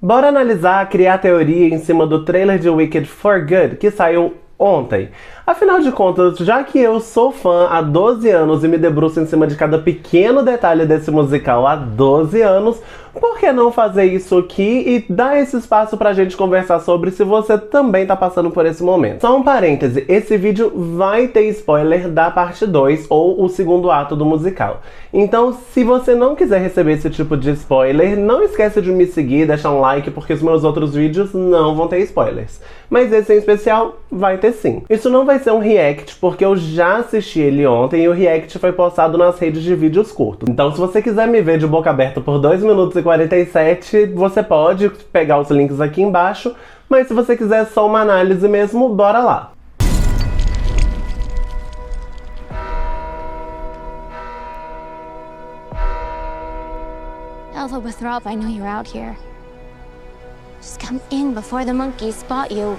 Bora analisar, criar teoria em cima do trailer de Wicked for Good, que saiu ontem. Afinal de contas, já que eu sou fã há 12 anos e me debruço em cima de cada pequeno detalhe desse musical há 12 anos, por que não fazer isso aqui e dar esse espaço pra gente conversar sobre se você também tá passando por esse momento? Só um parêntese, esse vídeo vai ter spoiler da parte 2 ou o segundo ato do musical. Então, se você não quiser receber esse tipo de spoiler, não esquece de me seguir, deixar um like, porque os meus outros vídeos não vão ter spoilers. Mas esse em especial vai ter sim. Isso não vai ser um react, porque eu já assisti ele ontem e o react foi postado nas redes de vídeos curtos. Então, se você quiser me ver de boca aberta por 2 minutos e 47, você pode pegar os links aqui embaixo, mas se você quiser só uma análise mesmo, bora lá. Alpha Withrop, I know you're out here. Just come in before the monkeys spot you.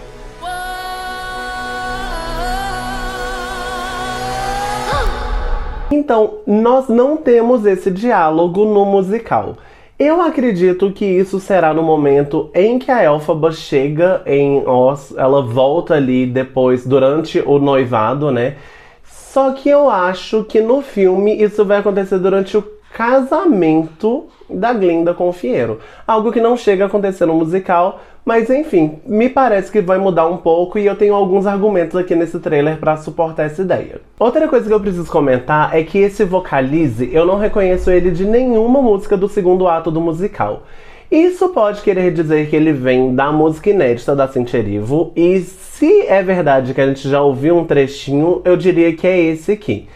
Então, nós não temos esse diálogo no musical. Eu acredito que isso será no momento em que a Elphaba chega em Oz, ela volta ali depois, durante o noivado, né? Só que eu acho que no filme isso vai acontecer durante o casamento da Glinda com o Fiyero. Algo que não chega a acontecer no musical, mas enfim, me parece que vai mudar um pouco e eu tenho alguns argumentos aqui nesse trailer pra suportar essa ideia. Outra coisa que eu preciso comentar é que esse Vocalize, eu não reconheço ele de nenhuma música do segundo ato do musical. Isso pode querer dizer que ele vem da música inédita da Cynthia Erivo, e se é verdade que a gente já ouviu um trechinho, eu diria que é esse aqui.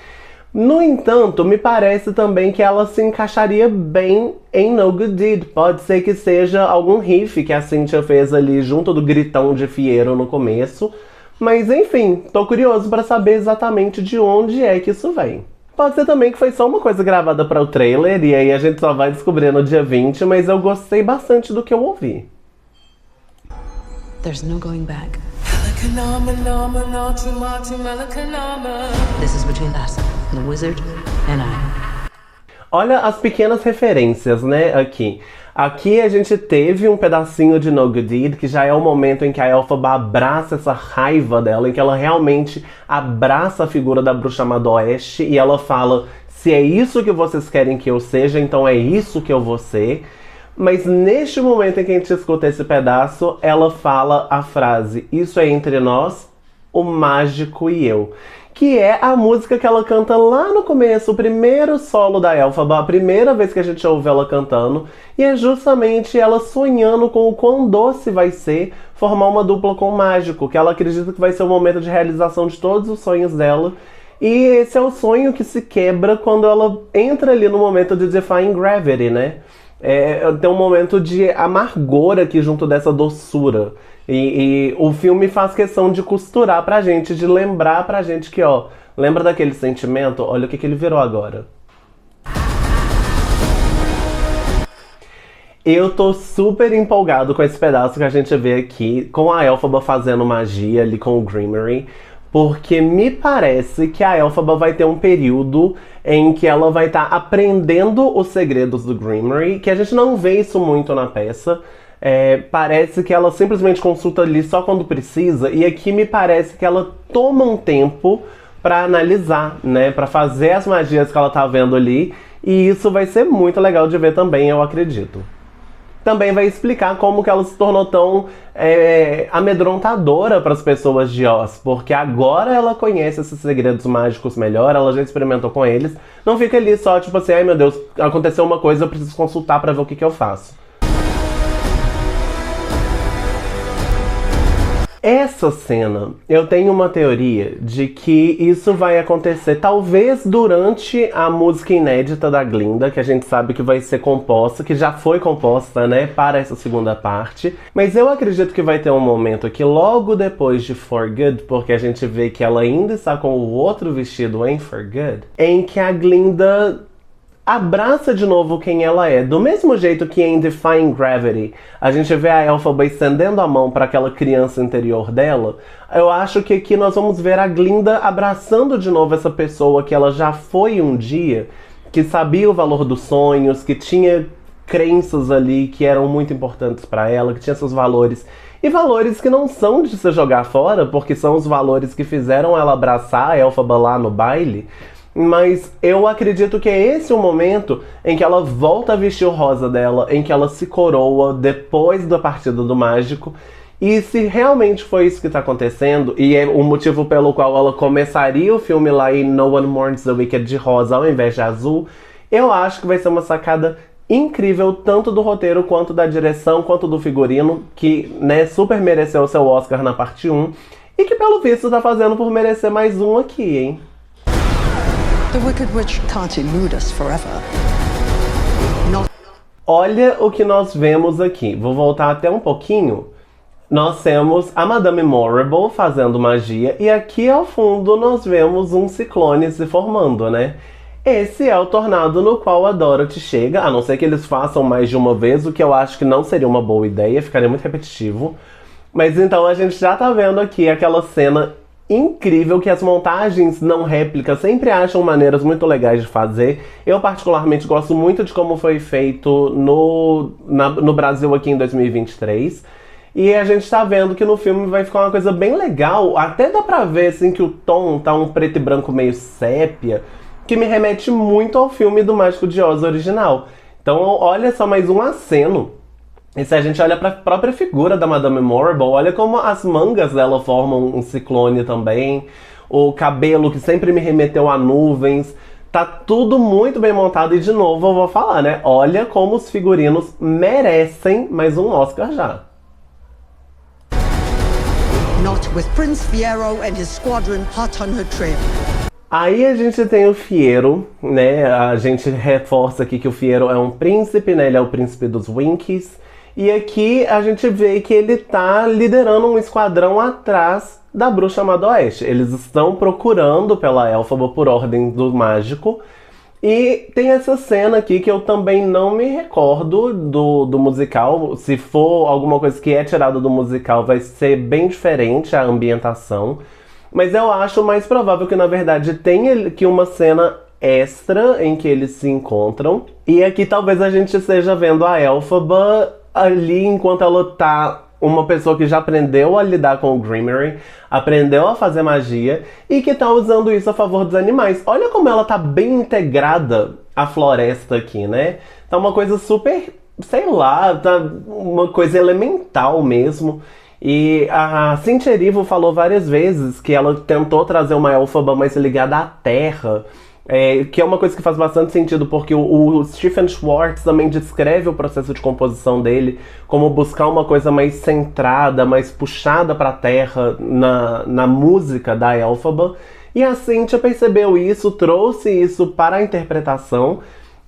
No entanto, me parece também que ela se encaixaria bem em No Good Deed. Pode ser que seja algum riff que a Cynthia fez ali junto do gritão de Fiyero no começo. Mas enfim, tô curioso pra saber exatamente de onde é que isso vem. Pode ser também que foi só uma coisa gravada para o trailer e aí a gente só vai descobrir no dia 20, mas eu gostei bastante do que eu ouvi. There's no going back. This is between us, the wizard and I. Olha as pequenas referências, né, aqui. Aqui a gente teve um pedacinho de No Good Deed, que já é o momento em que a Elphaba abraça essa raiva dela, em que ela realmente abraça a figura da Bruxa Má do Oeste e ela fala: se é isso que vocês querem que eu seja, então é isso que eu vou ser. Mas neste momento em que a gente escuta esse pedaço, ela fala a frase: isso é entre nós, o mágico e eu. Que é a música que ela canta lá no começo, o primeiro solo da Elphaba, a primeira vez que a gente ouve ela cantando. E é justamente ela sonhando com o quão doce vai ser formar uma dupla com o mágico, que ela acredita que vai ser o momento de realização de todos os sonhos dela. E esse é o sonho que se quebra quando ela entra ali no momento de Defying Gravity, né? Tem um momento de amargor aqui junto dessa doçura. E o filme faz questão de costurar pra gente, de lembrar pra gente que, ó, lembra daquele sentimento? Olha o que ele virou agora. Eu tô super empolgado com esse pedaço que a gente vê aqui, com a Elphaba fazendo magia ali com o Grimmery, porque me parece que a Elphaba vai ter um período em que ela vai estar aprendendo os segredos do Grimmery, que a gente não vê isso muito na peça. Parece que ela simplesmente consulta ali só quando precisa, e aqui me parece que ela toma um tempo pra analisar, né, pra fazer as magias que ela tá vendo ali, e isso vai ser muito legal de ver também, eu acredito. Também vai explicar como que ela se tornou tão amedrontadora para as pessoas de Oz, porque agora ela conhece esses segredos mágicos melhor, ela já experimentou com eles, não fica ali só tipo assim: ai meu Deus, aconteceu uma coisa, eu preciso consultar para ver o que eu faço. Essa cena, eu tenho uma teoria de que isso vai acontecer talvez durante a música inédita da Glinda, que a gente sabe que vai ser composta, que já foi composta, né, para essa segunda parte. Mas eu acredito que vai ter um momento aqui logo depois de For Good, porque a gente vê que ela ainda está com o outro vestido em For Good, em que a Glinda abraça de novo quem ela é. Do mesmo jeito que em Defying Gravity a gente vê a Elphaba estendendo a mão para aquela criança interior dela, eu acho que aqui nós vamos ver a Glinda abraçando de novo essa pessoa que ela já foi um dia, que sabia o valor dos sonhos, que tinha crenças ali que eram muito importantes pra ela, que tinha seus valores. E valores que não são de se jogar fora, porque são os valores que fizeram ela abraçar a Elphaba lá no baile. Mas eu acredito que é esse o momento em que ela volta a vestir o rosa dela, em que ela se coroa depois da partida do mágico. E se realmente foi isso que tá acontecendo, e é o motivo pelo qual ela começaria o filme lá em No One Mourns the Wicked de rosa ao invés de azul, eu acho que vai ser uma sacada incrível, tanto do roteiro, quanto da direção, quanto do figurino, que, né, super mereceu o seu Oscar na parte 1, e que pelo visto tá fazendo por merecer mais um aqui, hein? The Wicked Witch can't elude us forever. Olha o que nós vemos aqui. Vou voltar até um pouquinho. Nós temos a Madame Morrible fazendo magia, e aqui ao fundo nós vemos um ciclone se formando, né? Esse é o tornado no qual a Dorothy chega, a não ser que eles façam mais de uma vez, o que eu acho que não seria uma boa ideia, ficaria muito repetitivo. Mas então a gente já tá vendo aqui aquela cena incrível que as montagens não réplicas sempre acham maneiras muito legais de fazer. Eu particularmente gosto muito de como foi feito no Brasil aqui em 2023. E a gente tá vendo que no filme vai ficar uma coisa bem legal. Até dá pra ver assim, que o tom tá um preto e branco meio sépia, que me remete muito ao filme do Mágico de Oz original. Então olha só mais um aceno. E se a gente olha pra própria figura da Madame Morrible, olha como as mangas dela formam um ciclone também. O cabelo que sempre me remeteu a nuvens. Tá tudo muito bem montado e de novo eu vou falar, né? Olha como os figurinos merecem mais um Oscar já. Not with Prince Fiero and his squadron hot on her trail. Aí a gente tem o Fiero, né? A gente reforça aqui que o Fiero é um príncipe, né? Ele é o príncipe dos Winkies. E aqui a gente vê que ele tá liderando um esquadrão atrás da Bruxa Chamada Oeste. Eles estão procurando pela Elphaba por ordem do mágico. E tem essa cena aqui que eu também não me recordo do musical. Se for alguma coisa que é tirada do musical, vai ser bem diferente a ambientação. Mas eu acho mais provável que, na verdade, tenha aqui uma cena extra em que eles se encontram. E aqui talvez a gente esteja vendo a Elphaba ali enquanto ela tá uma pessoa que já aprendeu a lidar com o Grimmery, aprendeu a fazer magia e que tá usando isso a favor dos animais. Olha como ela tá bem integrada à floresta aqui, né? Tá uma coisa super, sei lá, tá uma coisa elemental mesmo. E a Cynthia Erivo falou várias vezes que ela tentou trazer uma Elphaba mais ligada à terra, que é uma coisa que faz bastante sentido, porque o Stephen Schwartz também descreve o processo de composição dele como buscar uma coisa mais centrada, mais puxada para a terra na música da Elphaba. E a Cynthia percebeu isso, trouxe isso para a interpretação.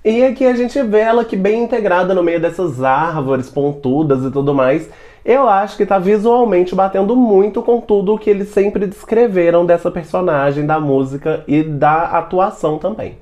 E aqui a gente vê ela aqui bem integrada no meio dessas árvores pontudas e tudo mais. Eu acho que tá visualmente batendo muito com tudo o que eles sempre descreveram dessa personagem, da música e da atuação também.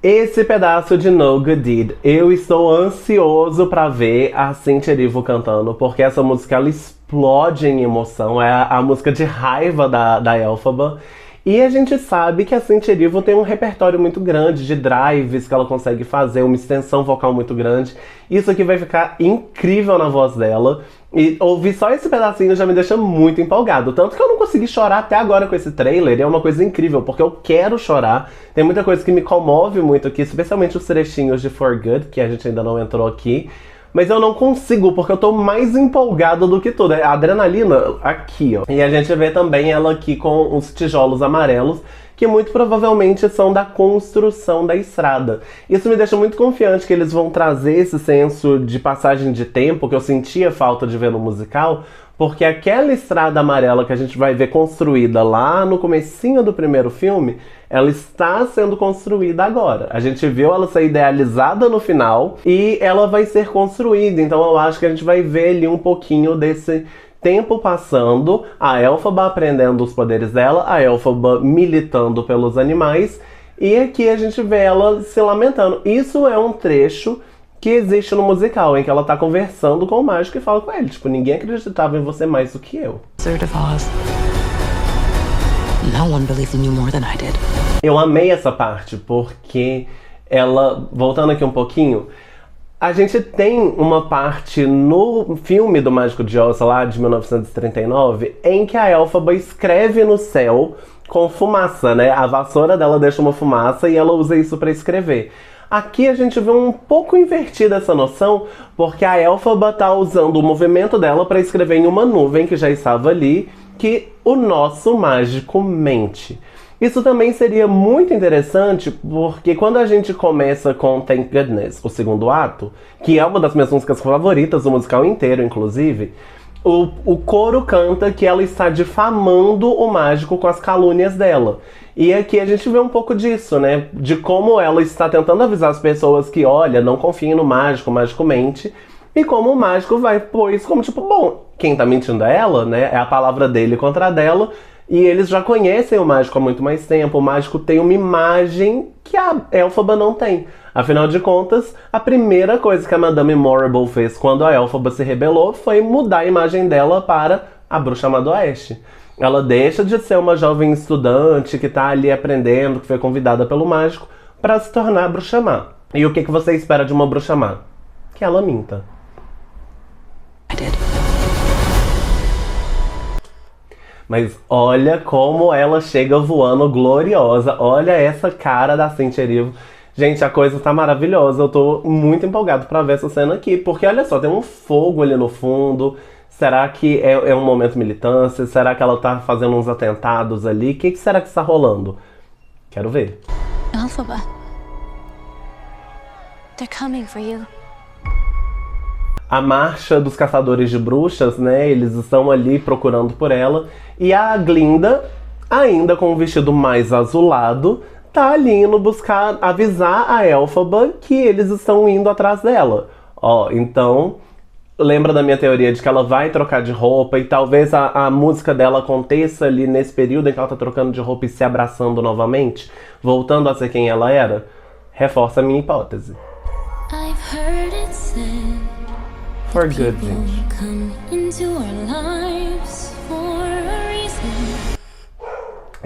Esse pedaço de No Good Deed, eu estou ansioso pra ver a Cynthia Erivo cantando, porque essa música ela explode em emoção, é a música de raiva da Elphaba. E a gente sabe que a Cynthia Erivo tem um repertório muito grande de drives que ela consegue fazer, uma extensão vocal muito grande. Isso aqui vai ficar incrível na voz dela. E ouvir só esse pedacinho já me deixa muito empolgado. Tanto que eu não consegui chorar até agora com esse trailer. E é uma coisa incrível, porque eu quero chorar. Tem muita coisa que me comove muito aqui, especialmente os trechinhos de For Good, que a gente ainda não entrou aqui. Mas eu não consigo, porque eu tô mais empolgado do que tudo. É a adrenalina aqui, ó. E a gente vê também ela aqui com os tijolos amarelos, que muito provavelmente são da construção da estrada. Isso me deixa muito confiante que eles vão trazer esse senso de passagem de tempo que eu sentia falta de ver no musical, porque aquela estrada amarela que a gente vai ver construída lá no comecinho do primeiro filme, ela está sendo construída agora. A gente viu ela ser idealizada no final e ela vai ser construída. Então eu acho que a gente vai ver ali um pouquinho desse tempo passando, a Elphaba aprendendo os poderes dela, a Elphaba militando pelos animais, e aqui a gente vê ela se lamentando. Isso é um trecho que existe no musical, em que ela tá conversando com o mágico e fala com ele, tipo, ninguém acreditava em você mais do que eu. Wizard of Oz. No one believed in you more than I did. Eu amei essa parte, porque ela, voltando aqui um pouquinho, a gente tem uma parte no filme do Mágico de Oz, lá de 1939, em que a Elphaba escreve no céu com fumaça, né? A vassoura dela deixa uma fumaça e ela usa isso para escrever. Aqui a gente vê um pouco invertida essa noção, porque a Elphaba tá usando o movimento dela para escrever em uma nuvem que já estava ali, que o nosso mágico mente. Isso também seria muito interessante, porque quando a gente começa com Thank Goodness, o segundo ato, que é uma das minhas músicas favoritas do musical inteiro, inclusive, o coro canta que ela está difamando o mágico com as calúnias dela. E aqui a gente vê um pouco disso, né? De como ela está tentando avisar as pessoas que, olha, não confiem no mágico, o mágico mente. E como o mágico vai pôr isso como tipo, bom, quem tá mentindo é ela, né? É a palavra dele contra a dela. E eles já conhecem o mágico há muito mais tempo. O mágico tem uma imagem que a Elphaba não tem. Afinal de contas, a primeira coisa que a Madame Morrible fez quando a Elphaba se rebelou foi mudar a imagem dela para a Bruxa Má do Oeste. Ela deixa de ser uma jovem estudante que tá ali aprendendo, que foi convidada pelo mágico, para se tornar a Bruxa Má. E o que você espera de uma Bruxa Má? Que ela minta. I did. Mas olha como ela chega voando gloriosa. Olha essa cara da Cynthia Erivo. Gente, a coisa tá maravilhosa. Eu tô muito empolgado pra ver essa cena aqui. Porque olha só, tem um fogo ali no fundo. Será que é um momento militância? Será que ela tá fazendo uns atentados ali? O que será que está rolando? Quero ver. Elphaba. They're coming for you. A marcha dos caçadores de bruxas, né? Eles estão ali procurando por ela. E a Glinda, ainda com o vestido mais azulado, tá ali indo buscar, avisar a Elphaba que eles estão indo atrás dela. Ó, então, lembra da minha teoria de que ela vai trocar de roupa e talvez a música dela aconteça ali nesse período em que ela tá trocando de roupa e se abraçando novamente, voltando a ser quem ela era? Reforça a minha hipótese. I've heard it said For good, gente. come into our lives for a reason.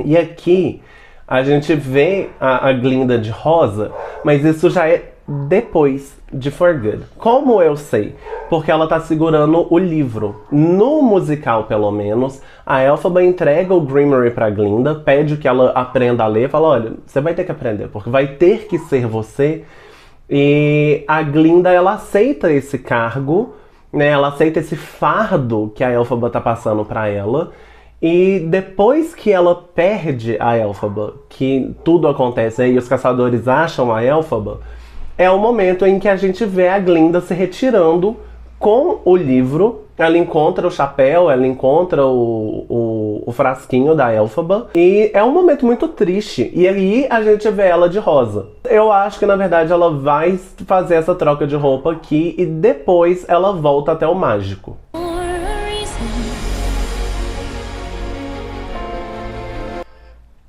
E aqui a gente vê a Glinda de rosa, mas isso já é depois de For Good. Como eu sei? Porque ela tá segurando o livro. No musical, pelo menos, a Elphaba entrega o Grimoire pra Glinda, pede que ela aprenda a ler, fala, olha, você vai ter que aprender, porque vai ter que ser você. E a Glinda, ela aceita esse cargo, né? Ela aceita esse fardo que a Elphaba tá passando pra ela. E depois que ela perde a Elphaba, que tudo acontece aí, os caçadores acham a Elphaba, é o momento em que a gente vê a Glinda se retirando com o livro. Ela encontra o chapéu, ela encontra o frasquinho da Elphaba. E é um momento muito triste. E aí a gente vê ela de rosa. Eu acho que na verdade ela vai fazer essa troca de roupa aqui e depois ela volta até o mágico.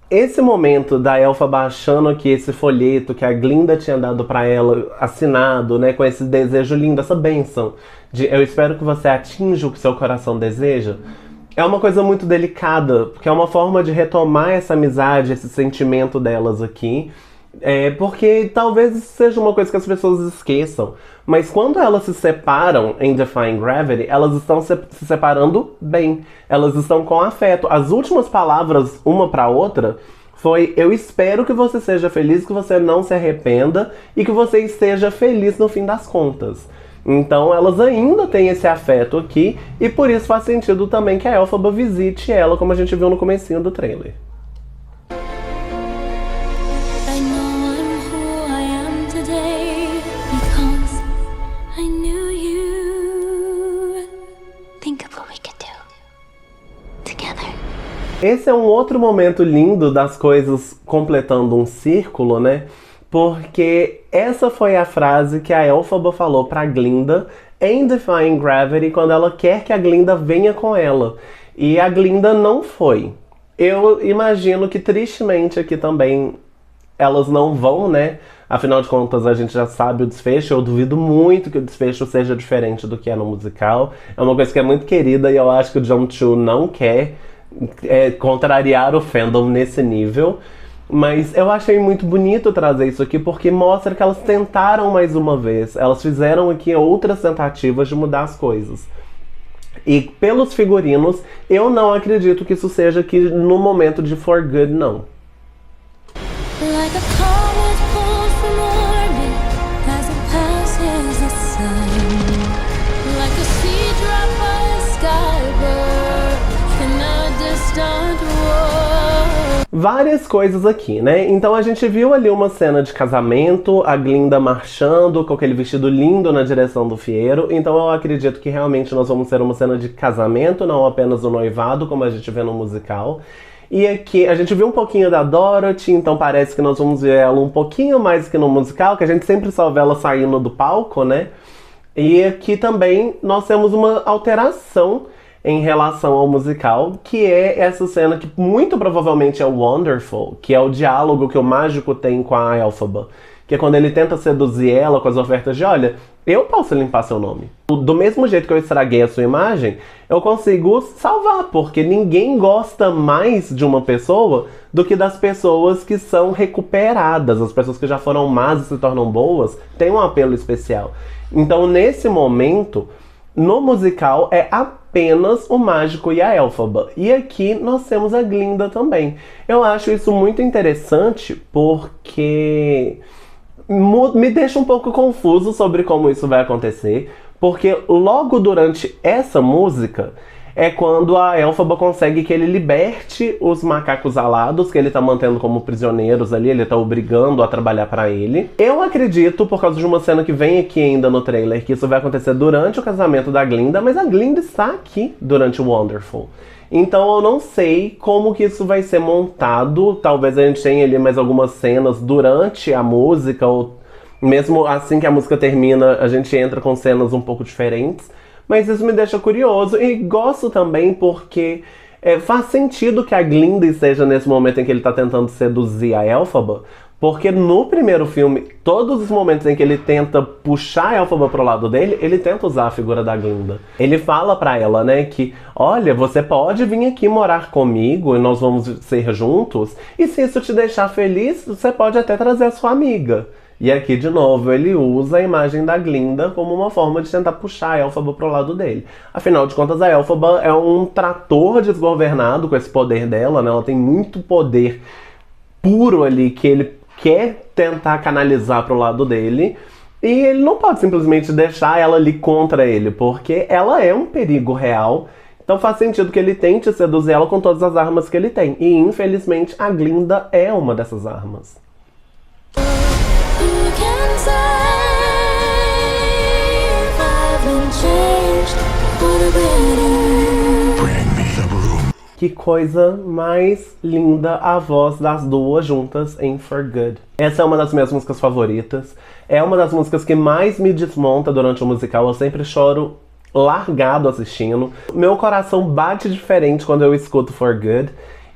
Esse momento da Elphaba achando que esse folheto que a Glinda tinha dado pra ela, assinado, né, com esse desejo lindo, essa bênção de eu espero que você atinja o que seu coração deseja, é uma coisa muito delicada, porque é uma forma de retomar essa amizade, esse sentimento delas aqui, porque talvez seja uma coisa que as pessoas esqueçam, mas quando elas se separam em Defying Gravity, elas estão se separando bem, elas estão com afeto. As últimas palavras, uma pra outra, foi eu espero que você seja feliz, que você não se arrependa e que você esteja feliz no fim das contas. Então elas ainda têm esse afeto aqui e por isso faz sentido também que a Elphaba visite ela, como a gente viu no comecinho do trailer. Esse é um outro momento lindo das coisas completando um círculo, né? Porque essa foi a frase que a Elphaba falou pra Glinda em Defying Gravity quando ela quer que a Glinda venha com ela. E a Glinda não foi. Eu imagino que tristemente aqui também elas não vão, né? Afinal de contas, a gente já sabe o desfecho. Eu duvido muito que o desfecho seja diferente do que é no musical. É uma coisa que é muito querida e eu acho que o John Cho não quer contrariar o fandom nesse nível. Mas eu achei muito bonito trazer isso aqui, porque mostra que elas tentaram mais uma vez. Elas fizeram aqui outras tentativas de mudar as coisas. E pelos figurinos, eu não acredito que isso seja aqui no momento de For Good, não. Like a comet pulled from orbit as it passes the sun. Like a sea drop by a skybird in a distant world. Várias coisas aqui, né? Então a gente viu ali uma cena de casamento, a Glinda marchando com aquele vestido lindo na direção do Fiero. Então eu acredito que realmente nós vamos ter uma cena de casamento, não apenas o noivado, como a gente vê no musical. E aqui a gente viu um pouquinho da Dorothy, então parece que nós vamos ver ela um pouquinho mais que no musical, que a gente sempre só vê ela saindo do palco, né? E aqui também nós temos uma alteração em relação ao musical, que é essa cena que muito provavelmente é o Wonderful, que é o diálogo que o mágico tem com a Elphaba, que é quando ele tenta seduzir ela com as ofertas de, olha, eu posso limpar seu nome. Do mesmo jeito que eu estraguei a sua imagem, eu consigo salvar, porque ninguém gosta mais de uma pessoa do que das pessoas que são recuperadas. As pessoas que já foram más e se tornam boas têm um apelo especial. Então, nesse momento, no musical, é apenas o mágico e a Elphaba. E aqui nós temos a Glinda também. Eu acho isso muito interessante porque me deixa um pouco confuso sobre como isso vai acontecer, porque logo durante essa música é quando a Elphaba consegue que ele liberte os macacos alados, que ele tá mantendo como prisioneiros ali, ele tá obrigando a trabalhar pra ele. Eu acredito, por causa de uma cena que vem aqui ainda no trailer, que isso vai acontecer durante o casamento da Glinda, mas a Glinda está aqui durante o Wonderful. Então eu não sei como que isso vai ser montado. Talvez a gente tenha ali mais algumas cenas durante a música, ou mesmo assim que a música termina, a gente entra com cenas um pouco diferentes. Mas isso me deixa curioso e gosto também porque faz sentido que a Glinda esteja nesse momento em que ele tá tentando seduzir a Elphaba, porque no primeiro filme, todos os momentos em que ele tenta puxar a Elphaba pro lado dele, ele tenta usar a figura da Glinda. Ele fala pra ela, né, que olha, você pode vir aqui morar comigo e nós vamos ser juntos, e se isso te deixar feliz, você pode até trazer a sua amiga. E aqui, de novo, ele usa a imagem da Glinda como uma forma de tentar puxar a Elphaba pro lado dele. Afinal de contas, a Elphaba é um trator desgovernado com esse poder dela, né? Ela tem muito poder puro ali que ele quer tentar canalizar pro lado dele. E ele não pode simplesmente deixar ela ali contra ele, porque ela é um perigo real. Então faz sentido que ele tente seduzir ela com todas as armas que ele tem. E, infelizmente, a Glinda é uma dessas armas. You can say if I've been changed for the better. Bring me the broom. Que coisa mais linda a voz das duas juntas em For Good. Essa é uma das minhas músicas favoritas. É uma das músicas que mais me desmonta durante o musical. Eu sempre choro largado assistindo. Meu coração bate diferente quando eu escuto For Good.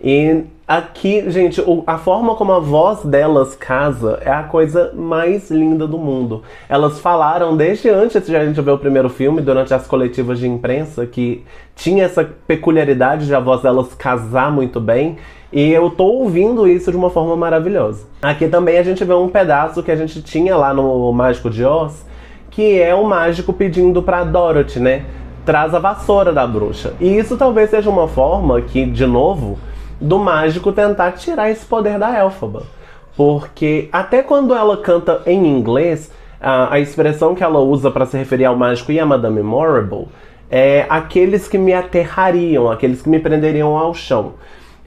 E aqui, gente, a forma como a voz delas casa é a coisa mais linda do mundo. Elas falaram desde antes de a gente ver o primeiro filme, durante as coletivas de imprensa, que tinha essa peculiaridade de a voz delas casar muito bem. E eu tô ouvindo isso de uma forma maravilhosa. Aqui também a gente vê um pedaço que a gente tinha lá no Mágico de Oz, que é o mágico pedindo pra Dorothy, né? Traz a vassoura da bruxa. E isso talvez seja uma forma que, de novo, do mágico tentar tirar esse poder da Elphaba. Porque até quando ela canta em inglês, a expressão que ela usa para se referir ao mágico e a Madame Morrible é aqueles que me aterrariam, aqueles que me prenderiam ao chão.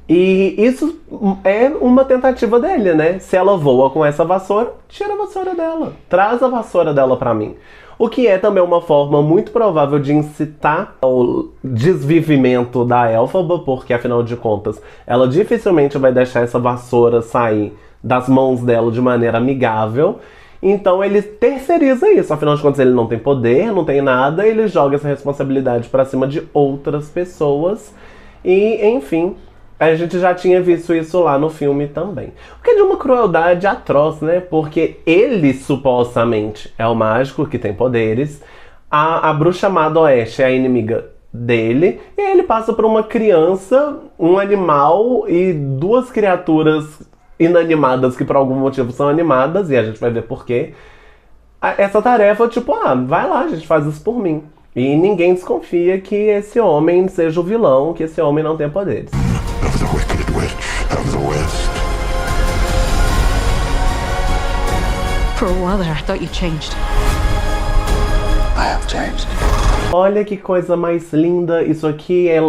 E isso é uma tentativa dele, né? Se ela voa com essa vassoura, tira a vassoura dela. Traz a vassoura dela pra mim. O que é também uma forma muito provável de incitar o desvivimento da Elphaba, porque afinal de contas, ela dificilmente vai deixar essa vassoura sair das mãos dela de maneira amigável. Então ele terceiriza isso, afinal de contas ele não tem poder, não tem nada, ele joga essa responsabilidade pra cima de outras pessoas. E, enfim, a gente já tinha visto isso lá no filme também. O que é de uma crueldade atroz, né? Porque ele, supostamente, é o mágico que tem poderes. A bruxa má do Oeste é a inimiga dele. E aí ele passa por uma criança, um animal e duas criaturas inanimadas que por algum motivo são animadas, e a gente vai ver por quê. Essa tarefa, tipo, vai lá, a gente faz isso por mim. E ninguém desconfia que esse homem seja o vilão, que esse homem não tenha poderes. Of the wicked witch of the West. For a while there, I thought you changed. I have changed. Olha que coisa mais linda. Isso aqui é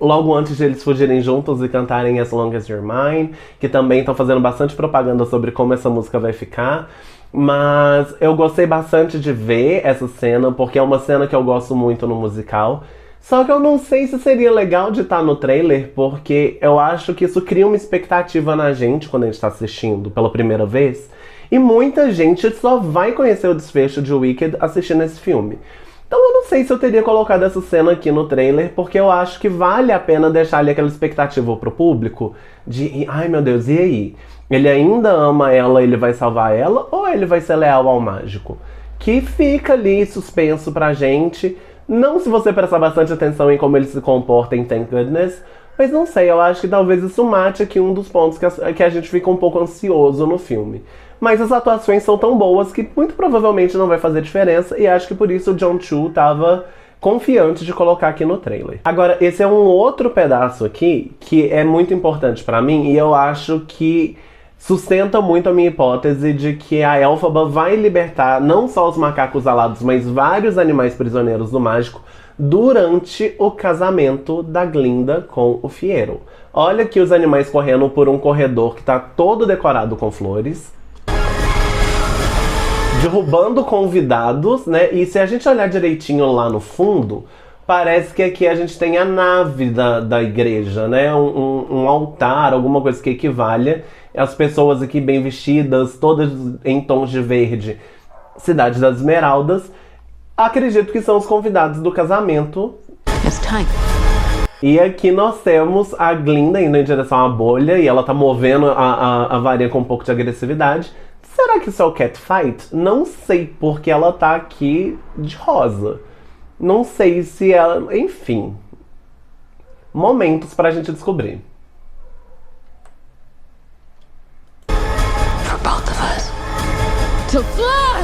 logo antes de eles fugirem juntos e cantarem As Long As You're Mine, que também estão fazendo bastante propaganda sobre como essa música vai ficar. Mas eu gostei bastante de ver essa cena, porque é uma cena que eu gosto muito no musical. Só que eu não sei se seria legal de estar no trailer, porque eu acho que isso cria uma expectativa na gente quando a gente está assistindo pela primeira vez. E muita gente só vai conhecer o desfecho de Wicked assistindo esse filme. Então eu não sei se eu teria colocado essa cena aqui no trailer, porque eu acho que vale a pena deixar ali aquela expectativa pro público de, ai meu Deus, e aí? Ele ainda ama ela, ele vai salvar ela, ou ele vai ser leal ao mágico? Que fica ali suspenso pra gente. Não se você prestar bastante atenção em como ele se comporta em Thank Goodness, mas não sei, eu acho que talvez isso mate aqui um dos pontos que a gente fica um pouco ansioso no filme. Mas as atuações são tão boas que muito provavelmente não vai fazer diferença, e acho que por isso o John Chu tava confiante de colocar aqui no trailer. Agora, esse é um outro pedaço aqui que é muito importante pra mim, e eu acho que sustenta muito a minha hipótese de que a Elphaba vai libertar não só os macacos alados, mas vários animais prisioneiros do mágico durante o casamento da Glinda com o Fiyero. Olha aqui os animais correndo por um corredor que tá todo decorado com flores, derrubando convidados, né? E se a gente olhar direitinho lá no fundo, parece que aqui a gente tem a nave da igreja, né? Um altar, alguma coisa que equivalha. As pessoas aqui bem vestidas, todas em tons de verde. Cidade das Esmeraldas. Acredito que são os convidados do casamento. It's time. E aqui nós temos a Glinda indo em direção à bolha, e ela tá movendo a varinha com um pouco de agressividade. Será que isso é o catfight? Não sei, porque ela tá aqui de rosa. Não sei se ela... Enfim. Momentos pra gente descobrir. For both of us. To fly!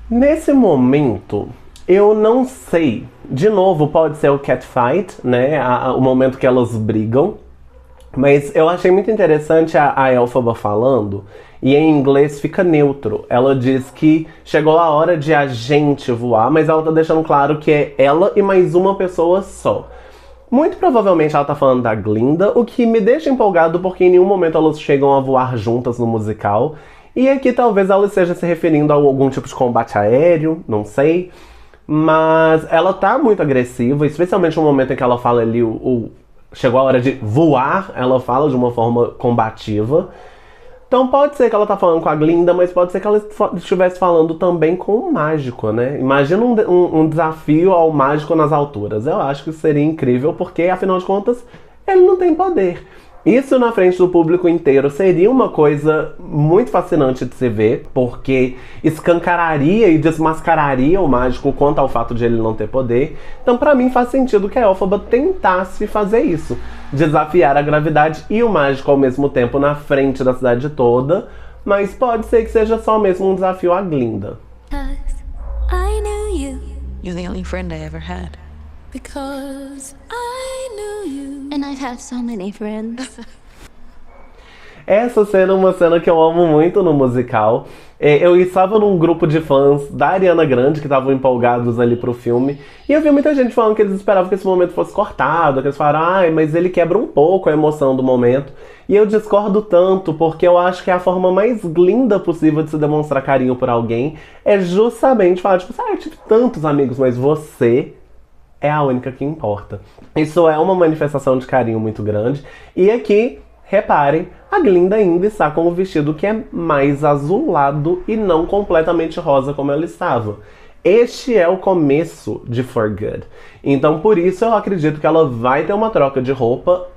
Nesse momento, eu não sei. De novo, pode ser o catfight, né? O momento que elas brigam. Mas eu achei muito interessante a Elphaba falando, e em inglês fica neutro. Ela diz que chegou a hora de a gente voar, mas ela tá deixando claro que é ela e mais uma pessoa só. Muito provavelmente ela tá falando da Glinda, o que me deixa empolgado porque em nenhum momento elas chegam a voar juntas no musical. E aqui talvez ela esteja se referindo a algum tipo de combate aéreo, não sei. Mas ela tá muito agressiva, especialmente no momento em que ela fala ali chegou a hora de voar, ela fala de uma forma combativa. Então pode ser que ela tá falando com a Glinda, mas pode ser que ela estivesse falando também com o mágico, né? Imagina um desafio ao mágico nas alturas. Eu acho que seria incrível, porque afinal de contas, ele não tem poder. Isso na frente do público inteiro seria uma coisa muito fascinante de se ver, porque escancararia e desmascararia o mágico quanto ao fato de ele não ter poder. Então pra mim faz sentido que a Elphaba tentasse fazer isso, desafiar a gravidade e o mágico ao mesmo tempo na frente da cidade toda, mas pode ser que seja só mesmo um desafio à Glinda. I knew you You're the only friend I ever had. because I knew you. And I've had so many friends. Essa cena é uma cena que eu amo muito no musical. Eu estava num grupo de fãs da Ariana Grande que estavam empolgados ali pro filme. E eu vi muita gente falando que eles esperavam que esse momento fosse cortado, que eles falaram, mas ele quebra um pouco a emoção do momento. E eu discordo tanto, porque eu acho que a forma mais linda possível de se demonstrar carinho por alguém é justamente falar, tipo, eu tive tantos amigos, mas você é a única que importa. Isso é uma manifestação de carinho muito grande. E aqui, reparem, a Glinda ainda está com o vestido que é mais azulado e não completamente rosa como ela estava. Este é o começo de For Good. Então por isso eu acredito que ela vai ter uma troca de roupa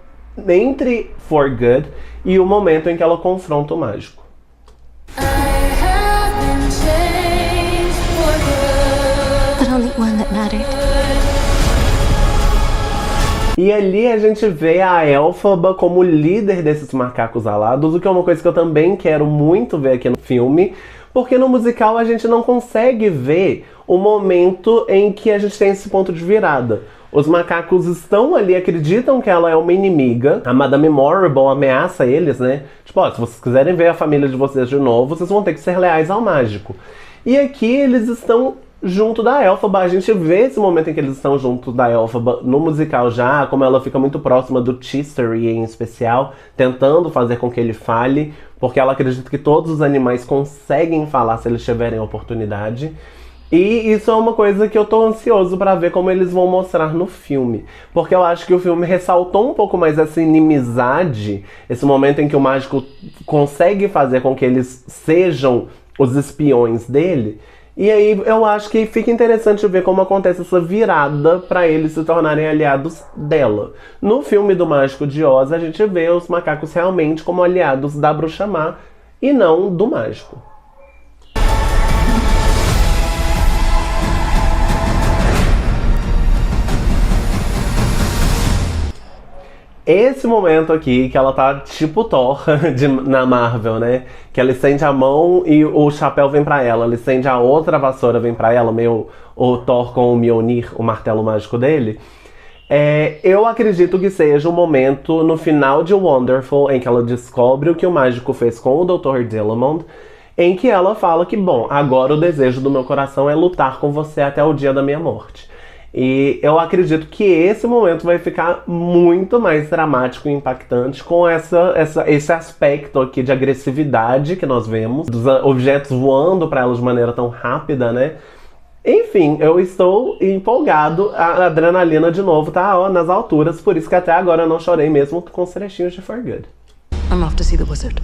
entre For Good e o momento em que ela confronta o mágico. But only one that mattered. E ali a gente vê a Elphaba como líder desses macacos alados, o que é uma coisa que eu também quero muito ver aqui no filme, porque no musical a gente não consegue ver o momento em que a gente tem esse ponto de virada. Os macacos estão ali, acreditam que ela é uma inimiga. A Madame Morrible ameaça eles, né? Tipo, ó, se vocês quiserem ver a família de vocês de novo, vocês vão ter que ser leais ao mágico. E aqui eles estão junto da Elphaba. A gente vê esse momento em que eles estão junto da Elphaba no musical já, como ela fica muito próxima do Chistery em especial, tentando fazer com que ele fale, porque ela acredita que todos os animais conseguem falar se eles tiverem a oportunidade. E isso é uma coisa que eu tô ansioso pra ver como eles vão mostrar no filme. Porque eu acho que o filme ressaltou um pouco mais essa inimizade, esse momento em que o mágico consegue fazer com que eles sejam os espiões dele. E aí eu acho que fica interessante ver como acontece essa virada pra eles se tornarem aliados dela. No filme do Mágico de Oz, a gente vê os macacos realmente como aliados da Bruxa Má e não do mágico. Esse momento aqui, que ela tá tipo Thor na Marvel, né? Que ela estende a mão e o chapéu vem pra ela. Ela estende a outra vassoura, vem pra ela, meio o Thor com o Mjolnir, o martelo mágico dele. Eu acredito que seja o momento no final de Wonderful, em que ela descobre o que o mágico fez com o Dr. Dillamond, em que ela fala que, bom, agora o desejo do meu coração é lutar com você até o dia da minha morte. E eu acredito que esse momento vai ficar muito mais dramático e impactante com esse aspecto aqui de agressividade que nós vemos, dos objetos voando para ela de maneira tão rápida, né? Enfim, eu estou empolgado, a adrenalina de novo tá nas alturas, por isso que até agora eu não chorei mesmo com os trechinhos de For Good. I'm off to see the wizard.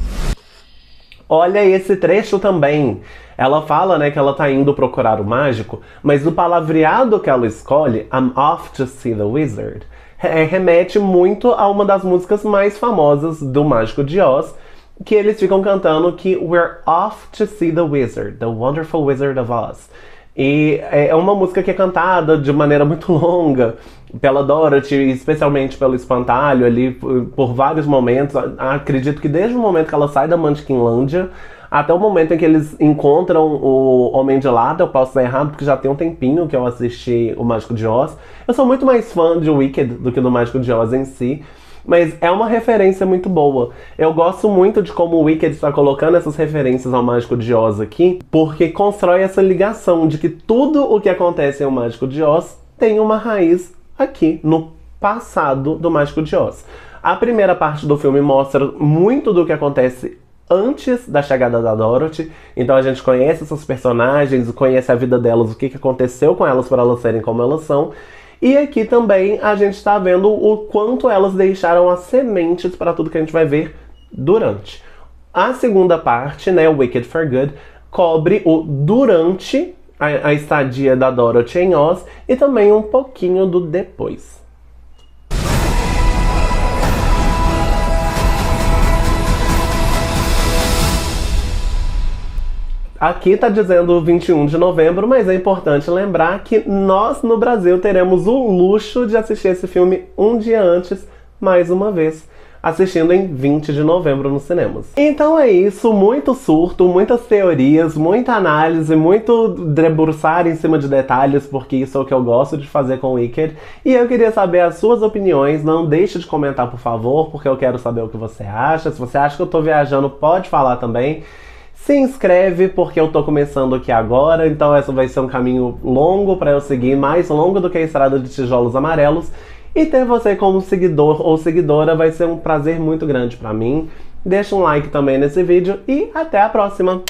Olha esse trecho também. Ela fala, né, que ela tá indo procurar o mágico, mas o palavreado que ela escolhe, I'm off to see the wizard, remete muito a uma das músicas mais famosas do Mágico de Oz, que eles ficam cantando que We're off to see the wizard, the wonderful wizard of Oz. E é uma música que é cantada de maneira muito longa pela Dorothy, especialmente pelo espantalho ali, por vários momentos. Acredito que desde o momento que ela sai da Munchkinlândia até o momento em que eles encontram o Homem de Lata. Eu posso estar errado porque já tem um tempinho que eu assisti o Mágico de Oz. Eu sou muito mais fã de Wicked do que do Mágico de Oz em si, mas é uma referência muito boa. Eu gosto muito de como o Wicked está colocando essas referências ao Mágico de Oz aqui, porque constrói essa ligação de que tudo o que acontece em O Mágico de Oz tem uma raiz aqui no passado do Mágico de Oz. A primeira parte do filme mostra muito do que acontece antes da chegada da Dorothy, então a gente conhece essas personagens, conhece a vida delas, o que aconteceu com elas para elas serem como elas são. E aqui também a gente está vendo o quanto elas deixaram as sementes para tudo que a gente vai ver durante. A segunda parte, né, Wicked for Good, cobre o durante a estadia da Dorothy em Oz e também um pouquinho do depois. Aqui tá dizendo 21 de novembro, mas é importante lembrar que nós no Brasil teremos o luxo de assistir esse filme um dia antes, mais uma vez, assistindo em 20 de novembro nos cinemas. Então é isso, muito surto, muitas teorias, muita análise, muito debruçar em cima de detalhes, porque isso é o que eu gosto de fazer com o Wicked. E eu queria saber as suas opiniões, não deixe de comentar por favor, porque eu quero saber o que você acha. Se você acha que eu tô viajando, pode falar também. Se inscreve, porque eu tô começando aqui agora, então esse vai ser um caminho longo pra eu seguir, mais longo do que a estrada de tijolos amarelos. E ter você como seguidor ou seguidora vai ser um prazer muito grande pra mim. Deixa um like também nesse vídeo e até a próxima!